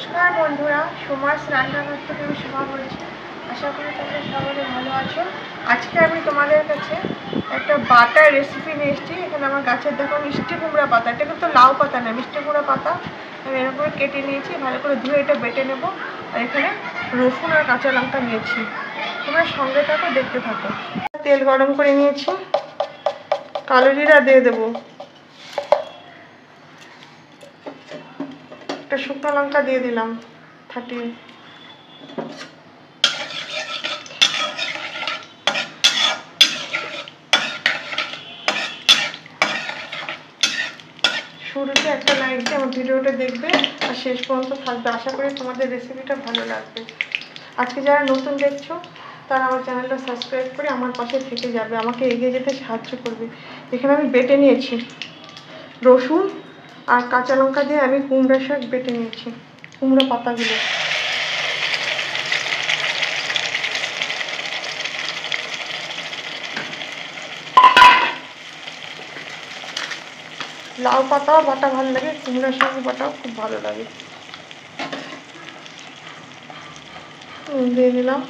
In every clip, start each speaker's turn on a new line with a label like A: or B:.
A: নমস্কার বন্ধুরা, সুমাস রান্নাঘর থেকে আমি সুমা বলছি। আশা করি তোমরা সকলে ভালো আছো। আজকে আমি তোমাদের কাছে একটা বাটার রেসিপি নিয়ে এসেছি। এখানে আমার গাছের দেখো মিষ্টি কুমড়া পাতা, এটা কিন্তু লাউ পাতা না, মিষ্টি কুমড়া পাতা আমি এরকম করে কেটে নিয়েছি, ভালো করে ধুয়ে এটা বেটে নেব। আর এখানে রসুন আর কাঁচা লঙ্কা নিয়েছি। তোমরা সঙ্গে থাকো, দেখতে থাকো। তেল গরম করে নিয়েছি, কালো জিরা দিয়ে দেবো, একটা শুকনো লঙ্কা দিয়ে দিলাম ফাটিয়ে, শুরুতে একটা লাইক দিয়ে আমার ভিডিওটা দেখবে আর শেষ পর্যন্ত থাকবে। আশা করি তোমাদের রেসিপিটা ভালো লাগবে। আজকে যারা নতুন দেখছো তারা আমার চ্যানেলটা সাবস্ক্রাইব করে আমার পাশে থেকে যাবে, আমাকে এগিয়ে যেতে সাহায্য করবে। এখানে আমি বেটে নিয়েছি রসুন আর কাঁচা লঙ্কা দিয়ে, আমি কুমড়া শাক বেটে নিয়েছি, কুমড়ো পাতাগুলো। লাউ পাতাও বাটা ভালো লাগে, কুমড়া শাক বাটাও খুব ভালো লাগে। দিয়ে দিলাম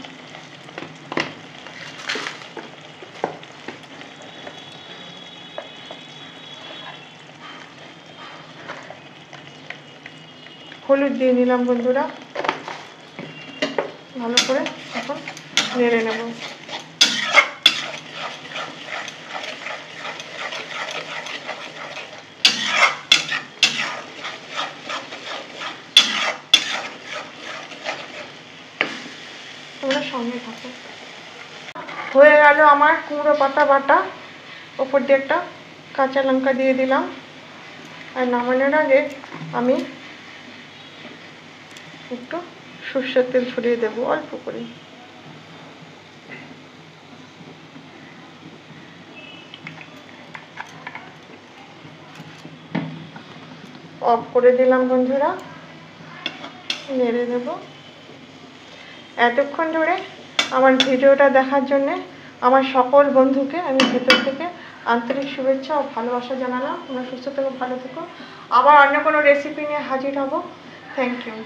A: হলুদ, দিয়ে নিলাম বন্ধুরা, ভালো করে এখন নেড়ে নেব। তোমরা সঙ্গে থাকো। হয়ে গেল আমার কুমড়ো পাতা বাটা। ওপর দিয়ে একটা কাঁচা লঙ্কা দিয়ে দিলাম। আর নামানোর আগে আমি একটু সর্ষের তেল ছড়িয়ে দেবো অল্প করে। অফ করে দিলাম বন্ধুরা, নেড়ে দেব। এতক্ষণ ধরে আমার ভিডিওটা দেখার জন্যে আমার সকল বন্ধুকে আমি ভেতর থেকে আন্তরিক শুভেচ্ছা ও ভালোবাসা জানালাম। তোমরা সুস্থ থেকো, ভালো থেকো। আবার অন্য কোনো রেসিপি নিয়ে হাজির হব। Thank you.